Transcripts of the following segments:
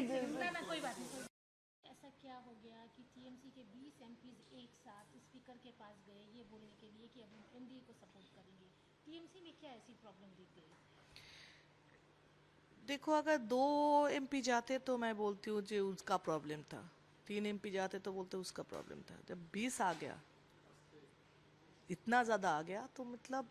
ना कोई बात नहीं। ऐसा क्या हो गया कि टीएमसी के 20 एमपीज एक साथ स्पीकर के पास गए ये बोलने के लिए कि अब हम एनडीए को सपोर्ट करेंगे? टीएमसी में क्या ऐसी प्रॉब्लम दिख गई? देखो, अगर 2 एमपी जाते तो मैं बोलती हूँ जो उसका प्रॉब्लम था, 3 एमपी जाते तो बोलते उसका प्रॉब्लम था। जब 20 आ गया, इतना ज़्यादा आ गया, तो मतलब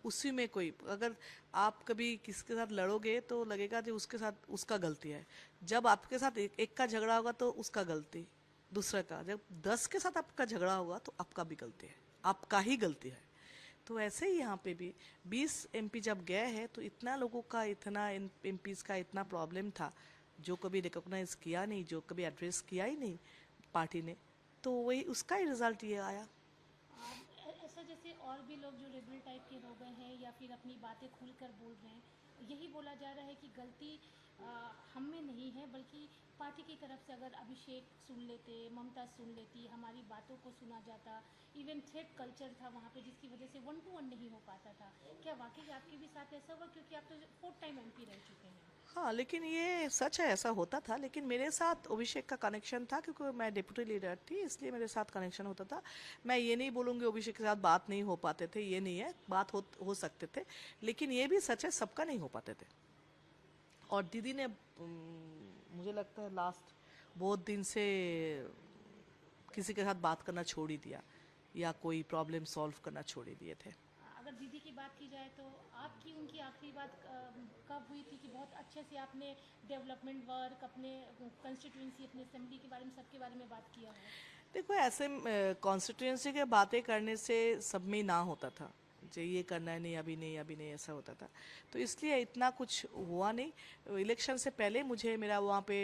उसी में कोई, अगर आप कभी किसी के साथ लड़ोगे तो लगेगा कि उसके साथ उसका गलती है। जब आपके साथ एक का झगड़ा होगा तो उसका गलती, दूसरे का। जब 10 के साथ आपका झगड़ा होगा तो आपका भी गलती है, आपका ही गलती है। तो ऐसे ही यहाँ पे भी 20 एमपी जब गए हैं तो इतना लोगों का, इतना एमपीज का इतना प्रॉब्लम था, जो कभी रिकॉग्नाइज किया नहीं, जो कभी एड्रेस किया ही नहीं पार्टी ने, तो वही उसका ही रिजल्ट ये आया। ऐसा जैसे और भी लोग जो रेबल टाइप के हो गए हैं या फिर अपनी बातें खुलकर बोल रहे हैं, यही बोला जा रहा है कि गलती हम में नहीं है बल्कि पार्टी की तरफ से। अगर अभिषेक सुन लेते, ममता सुन लेती, हमारी बातों को सुना जाता, इवन थ्रेट कल्चर था वहाँ पे जिसकी वजह से 1 to 1 नहीं हो पाता था। क्या वाकई आपके भी साथ ऐसा हुआ? क्योंकि आप तो 4th टाइम एमपी रह चुके हैं। हाँ, लेकिन ये सच है, ऐसा होता था। लेकिन मेरे साथ अभिषेक का कनेक्शन था क्योंकि मैं डिप्टी लीडर थी, इसलिए मेरे साथ कनेक्शन होता था। मैं ये नहीं बोलूँगी अभिषेक के साथ बात नहीं हो पाते थे, ये नहीं है, बात हो सकते थे। लेकिन ये भी सच है, सबका नहीं हो पाते थे। और दीदी ने मुझे लगता है लास्ट बहुत दिन से किसी के साथ बात करना छोड़ ही दिया, या कोई प्रॉब्लम सॉल्व करना छोड़ ही दिए थे। अगर दीदी की बात की जाए तो आपकी उनकी आखिरी बात कब हुई थी कि बहुत अच्छे से आपने डेवलपमेंट वर्क, अपने कंस्टिट्यूंसी, अपने असेंबली के बारे में, सबके बारे में बात किया हो? देखो, ऐसे कॉन्स्टिट्यूएंसी के बातें करने से सब में ना होता था, जो ये करना है, नहीं अभी नहीं, अभी नहीं, ऐसा होता था। तो इसलिए इतना कुछ हुआ नहीं। इलेक्शन से पहले मुझे मेरा वहाँ पे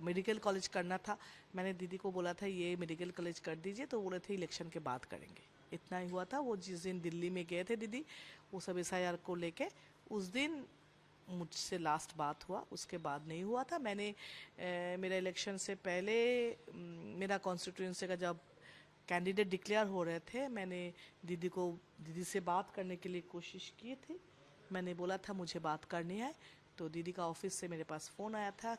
मेडिकल कॉलेज करना था। मैंने दीदी को बोला था ये मेडिकल कॉलेज कर दीजिए, तो बोले थे इलेक्शन के बाद करेंगे। इतना ही हुआ था। वो जिस दिन दिल्ली में गए थे दीदी, वो सब एसआईआर को लेके, उस दिन मुझसे लास्ट बात हुआ, उसके बाद नहीं हुआ था। मैंने मेरा इलेक्शन से पहले मेरा कॉन्स्टिट्यूंसी का जब कैंडिडेट डिक्लेयर हो रहे थे, मैंने दीदी से बात करने के लिए कोशिश की थी। मैंने बोला था मुझे बात करनी है, तो दीदी का ऑफिस से मेरे पास फ़ोन आया था,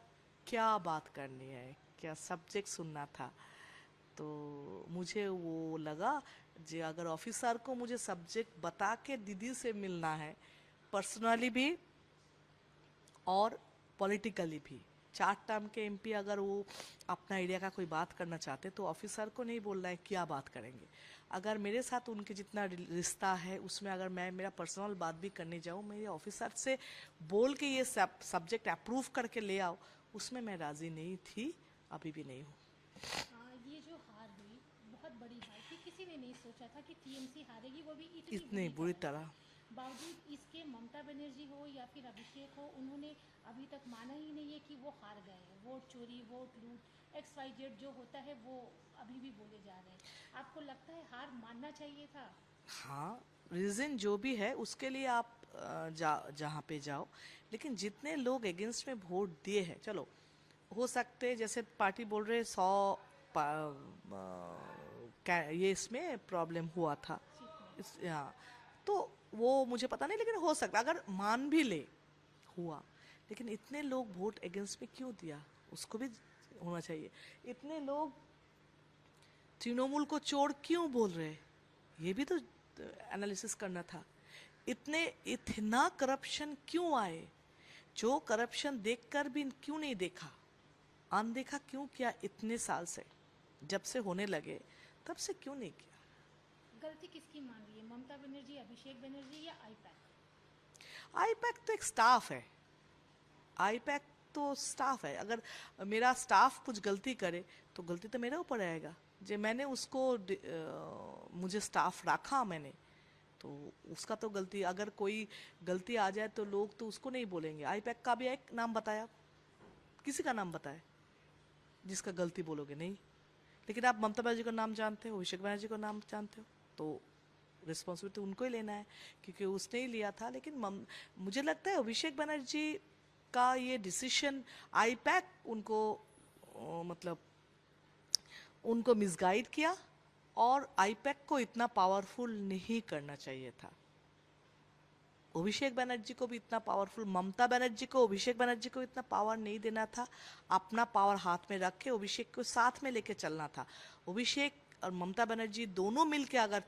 क्या बात करनी है, क्या सब्जेक्ट सुनना था। तो मुझे वो लगा, जो अगर ऑफिसर को मुझे सब्जेक्ट बता के दीदी से मिलना है, पर्सनली भी और पॉलिटिकली भी, 4 टर्म के एमपी अगर वो अपना एरिया का कोई बात करना चाहते तो ऑफिसर को नहीं बोलना है क्या बात करेंगे। अगर मेरे साथ उनके जितना रिश्ता है उसमें अगर मैं मेरा पर्सनल बात भी करने जाऊँ, मेरे ऑफिसर से बोल के ये सब्जेक्ट अप्रूव करके ले आओ, उसमें मैं राज़ी नहीं थी, अभी भी नहीं हूँ। ये जो हार हुई, बहुत बड़ी हार थी। किसी ने नहीं सोचा था कि टीएमसी हारेगी, वो भी इतनी इतनी बुरी बुरी तरह से। तरह। बावजूद इसके ममता बनर्जी हो या फिर अभिषेक हो, उन्होंने अभी तक माना ही नहीं है कि वो हार गए हैं। वोट चोरी, वोट लूट, XYZ जो होता है वो अभी भी बोले जा रहे हैं। आपको लगता है हार मानना चाहिए था? हाँ, रीज़न जो भी है उसके लिए आप जहाँ पे जाओ, लेकिन जितने लोग अगेंस्ट में वोट दिए हैं, चलो हो सकते जैसे पार्टी बोल रहे 100 ये इसमें प्रॉब्लम हुआ था, सीट में। हाँ। तो वो मुझे पता नहीं, लेकिन हो सकता अगर मान भी ले हुआ, लेकिन इतने लोग वोट अगेंस्ट में क्यों दिया, उसको भी होना चाहिए। इतने लोग तृणमूल को चोर क्यों बोल रहे, ये भी तो एनालिसिस करना था। इतना करप्शन क्यों आए, जो करप्शन देखकर भी क्यों नहीं देखा, अनदेखा क्यों किया इतने साल से, जब से होने लगे तब से क्यों नहीं किया। गलती किसकी मान रही है? ममता बनर्जी, अभिषेक बनर्जी या आईपैक? आईपैक तो एक स्टाफ है, आईपैक तो स्टाफ है। अगर मेरा स्टाफ कुछ गलती करे तो गलती तो मेरे ऊपर आएगा, जो मैंने उसको मुझे स्टाफ रखा मैंने, तो उसका तो गलती, अगर कोई गलती आ जाए तो लोग तो उसको नहीं बोलेंगे। आईपैक का भी एक नाम बताया, किसी का नाम बताए जिसका गलती बोलोगे नहीं। लेकिन आप ममता बनर्जी का नाम जानते हो, अभिषेक बनर्जी का नाम जानते हो, तो रिस्पॉन्सिबिलिटी उनको ही लेना है, क्योंकि उसने ही लिया था। लेकिन मुझे लगता है अभिषेक बनर्जी का ये डिसीशन, आईपैक उनको मतलब उनको मिसगाइड किया, और आईपैक को इतना पावरफुल नहीं करना चाहिए था। अभिषेक बनर्जी को भी इतना पावरफुल, ममता बनर्जी को अभिषेक बनर्जी को इतना पावर नहीं देना था। अपना पावर हाथ में रख के अभिषेक को साथ में लेके चलना था। अभिषेक और ममता बनर्जी दोनों मिल के अगर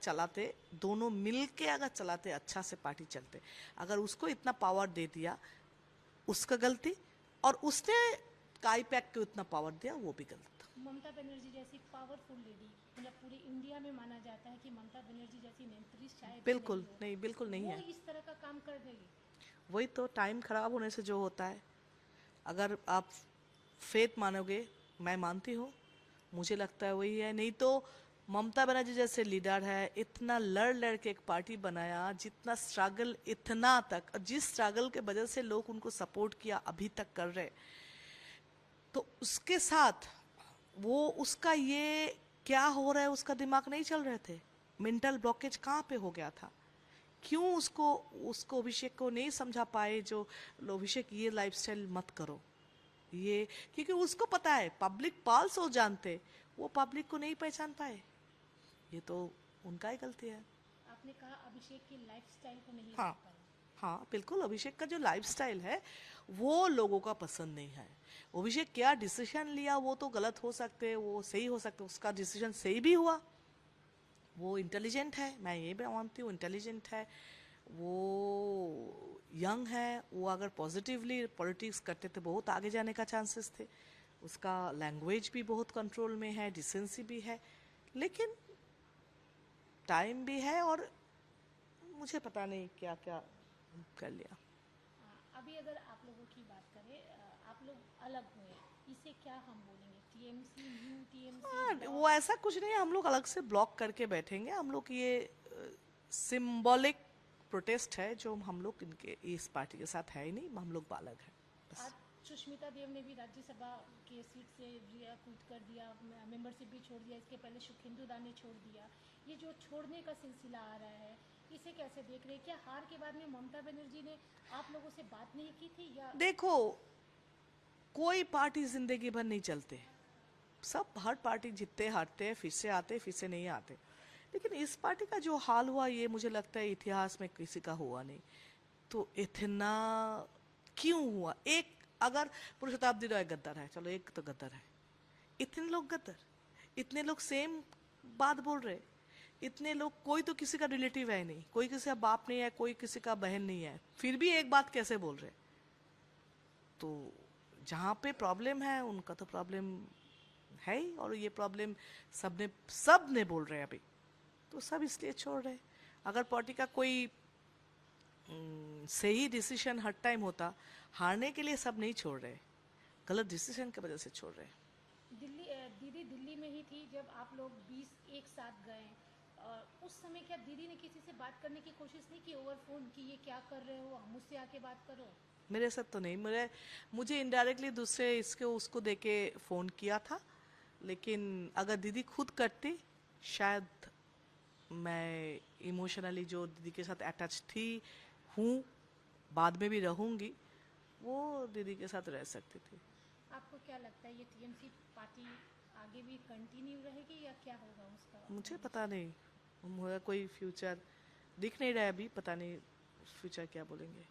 चलाते अच्छा से पार्टी चलते। अगर उसको इतना पावर दे दिया, उसका गलती, और उसने काई पैक को इतना पावर दिया, वो भी गलत। ममता बनर्जी जैसी पावरफुल लेडी, मतलब पूरे इंडिया में माना जाता है कि ममता बनर्जी जैसी नेत्री शायद बिल्कुल नहीं, बिल्कुल नहीं वो है। इस तरह का काम कर देगी। वही तो, टाइम खराब होने से जो होता है। अगर आप फेथ मानोगे, मैं मानती हूँ, मुझे लगता है वही है। नहीं तो ममता बनर्जी जैसे लीडर है, इतना लड़ के एक पार्टी बनाया, जितना स्ट्रगल इतना तक, और जिस स्ट्रगल के वजह से लोग उनको सपोर्ट किया अभी तक कर रहे, तो उसके साथ वो उसका ये क्या हो रहा है उसका दिमाग नहीं चल रहे थे। मेंटल ब्लॉकेज कहाँ पे हो गया था? क्यों उसको अभिषेक को नहीं समझा पाए जो अभिषेक ये लाइफस्टाइल मत करो ये, क्योंकि उसको पता है पब्लिक पाल्स हो जानते, वो पब्लिक को नहीं पहचान पाए। ये तो उनका ही गलती है। आपने कहा अभिषेक की लाइफस्टाइल को नहीं हाँ, रोक पाए। हाँ बिल्कुल, अभिषेक का जो लाइफस्टाइल है वो लोगों का पसंद नहीं है। अभिषेक क्या डिसीजन लिया वो तो गलत हो सकते, वो सही हो सकते, उसका डिसीजन सही भी हुआ। वो इंटेलिजेंट है, मैं ये भी मानती हूँ, इंटेलिजेंट है, वो यंग है, वो अगर पॉजिटिवली पॉलिटिक्स करते तो बहुत आगे जाने का चांसेस थे। उसका लैंग्वेज भी बहुत कंट्रोल में है, डिसेंसी भी है, लेकिन टाइम भी है, और मुझे पता नहीं क्या क्या कर लिया। अभी अगर आप लोगों की बात करें, आप लोग अलग हुए, इसे क्या हम बोलेंगे? TMC, new TMC? वो ऐसा कुछ नहीं है, हम लोग अलग से ब्लॉक करके बैठेंगे। हम लोग ये सिंबॉलिक प्रोटेस्ट है जो हम लोग इनके इस पार्टी के साथ है ही नहीं, हम लोग बालक हैं बस। आज सुष्मिता देव ने भी राज्यसभा के सीट से कूद कर दिया, मेंबरशिप भी छोड़ दिया। इसके पहले सुखेंदु दा ने छोड़ दिया। ये जो छोड़ने का सिलसिला आ रहा है, इसे कैसे देख रहे हैं? क्या हार के बाद में ममता बनर्जी ने आप लोगों से बात नहीं की थी या? देखो, कोई पार्टी जिंदगी भर नहीं चलते, सब हर पार्टी जीतते हारते हैं, फिर से आते फिर से नहीं आते। लेकिन इस पार्टी का जो हाल हुआ, ये मुझे लगता है इतिहास में किसी का हुआ नहीं। तो इतना क्यों हुआ? एक अगर पूरी शताब्दी रॉय गद्दार है, चलो एक तो गद्दार है, इतने लोग गद्दार, इतने लोग सेम बात बोल रहे, इतने लोग, कोई तो किसी का रिलेटिव है नहीं, कोई किसी का बाप नहीं है, कोई किसी का बहन नहीं है, फिर भी एक बात कैसे बोल रहे? तो जहाँ पे प्रॉब्लम है उनका तो प्रॉब्लम है ही, और ये प्रॉब्लम सब ने बोल रहे हैं अभी, तो सब इसलिए छोड़ रहे। अगर पार्टी का कोई सही डिसीजन हर टाइम होता, हारने के लिए सब नहीं छोड़ रहे, गलत डिसीजन की वजह से छोड़ रहे। दिल्ली, दीदी दिल्ली में ही थी जब आप लोग 20 एक साथ गए, और उस समय क्या दीदी ने किसी से बात करने की कोशिश नहीं की ओवर फोन की, ये क्या कर रहे हो, मुझसे आके बात करो? मेरे साथ तो नहीं, मुझे इनडायरेक्टली दूसरे उसको देके फ़ोन किया था। लेकिन अगर दीदी खुद करती, शायद मैं इमोशनली जो दीदी के साथ अटैच थी, हूँ, बाद में भी रहूँगी, वो दीदी के साथ रह सकती थी। आपको क्या लगता है ये टीएमसी पार्टी आगे भी कंटिन्यू रहेगी या क्या होगा उसका? मुझे पता नहीं, मुझे कोई फ्यूचर दिख नहीं रहा है अभी, पता नहीं फ्यूचर क्या बोलेंगे।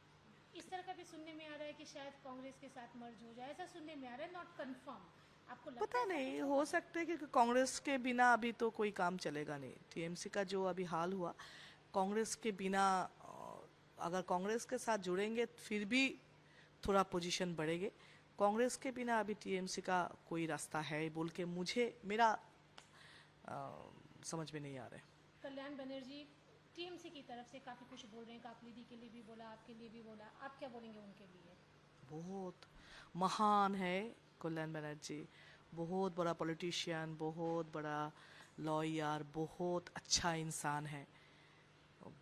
इस तरह का भी सुनने में आ रहा है कि शायद कांग्रेस के साथ मर्ज हो जाए, ऐसा सुनने में आ रहा है, नॉट कंफर्म। आपको लगता पता है ऐसा नहीं, कुछ हो होगा? सकता है, क्योंकि कांग्रेस के बिना अभी तो कोई काम चलेगा नहीं। टीएमसी का जो अभी हाल हुआ, कांग्रेस के बिना, अगर कांग्रेस के साथ जुड़ेंगे फिर भी थोड़ा पोजीशन बढ़ेंगे। कांग्रेस के बिना अभी टीएमसी का कोई रास्ता है बोल के मेरा समझ में नहीं आ रहा है। कल्याण बनर्जी टीएमसी की तरफ से काफ़ी कुछ बोल रहे हैं, कापलीदी के लिए भी बोला, आपके लिए भी बोला, आप क्या बोलेंगे उनके लिए? बहुत महान है कल्याण बनर्जी, बहुत बड़ा पॉलिटिशियन, बहुत बड़ा लॉयर, बहुत अच्छा इंसान है,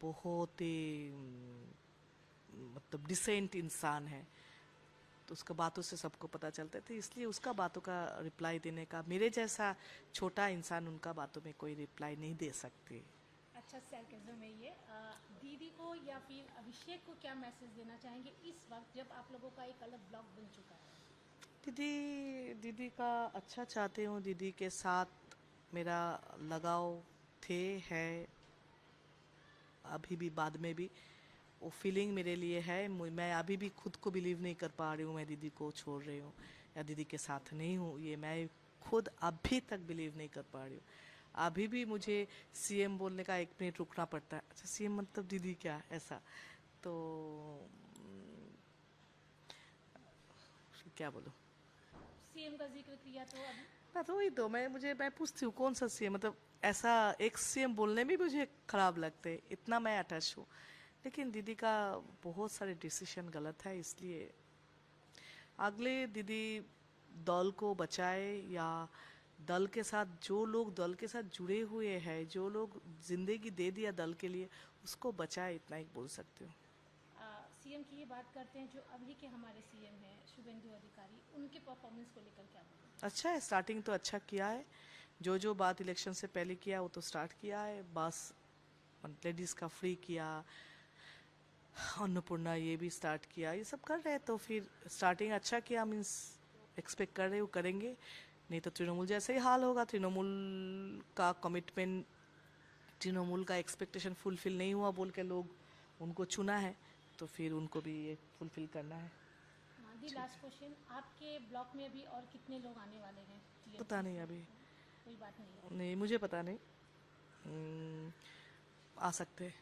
बहुत ही मतलब डिसेंट इंसान है। तो उसका बातों से सबको पता चलता था, इसलिए उसका बातों का रिप्लाई देने का, मेरे जैसा छोटा इंसान उनका बातों में कोई रिप्लाई नहीं दे सकते। अच्छा, सरकाज़म है ये। दीदी को या फिर अभिषेक को क्या मैसेज देना चाहेंगे इस वक्त जब आप लोगों का एक अलग ब्लॉक बन चुका है? दीदी का अच्छा चाहती हूँ, दीदी के साथ मेरा लगाव थे, है, अभी भी, बाद में भी। वो फीलिंग मेरे लिए है। मैं अभी भी खुद को बिलीव नहीं कर पा रही हूँ मैं दीदी को छोड़ रही हूँ या दीदी के साथ नहीं हूँ, ये मैं खुद अभी तक बिलीव नहीं कर पा रही हूँ। अभी भी मुझे सीएम बोलने का 1 मिनट रुकना पड़ता है, अच्छा सीएम मतलब दीदी क्या, ऐसा। तो क्या बोलूँ। सीएम का जिक्र किया तो अभी मैं तो वही तो मैं पूछती हूँ कौन सा सीएम, मतलब ऐसा एक सीएम बोलने में भी मुझे खराब लगते हैं, इतना मैं अटैच हूँ। लेकिन दीदी का बहुत सारे डिसीजन गलत है, इसलिए अगले दीदी दल को बचाए, या दल के साथ जो लोग दल के साथ जुड़े हुए हैं, जो लोग जिंदगी दे दिया दल के लिए, उसको बचाए, इतना ही बोल सकती हूँ। सीएम की ही बात करते हैं, जो अभी के हमारे सीएम हैं शुभेंदु अधिकारी, उनके परफॉर्मेंस को लेकर क्या बोलें? अच्छा है, स्टार्टिंग तो अच्छा किया है। जो जो बात इलेक्शन से पहले किया वो तो स्टार्ट किया है, बस लेडीज़ का फ्री किया, अन्नपूर्णा ये भी स्टार्ट किया, ये सब कर रहे हैं, तो फिर स्टार्टिंग अच्छा किया, मीन्स एक्सपेक्ट कर रहे हो करेंगे। नहीं तो तृणमूल जैसे ही हाल होगा, तृणमूल का कमिटमेंट, तृणमूल का एक्सपेक्टेशन फुलफिल नहीं हुआ बोल के लोग उनको चुना है, तो फिर उनको भी ये फुलफिल करना है। दी ठीक लास्ट है। क्वेश्चन, आपके ब्लॉक में अभी और कितने लोग आने वाले हैं पता टीएमसी नहीं से? अभी, कोई बात नहीं है। नहीं मुझे पता नहीं। हम्म, आ सकते हैं।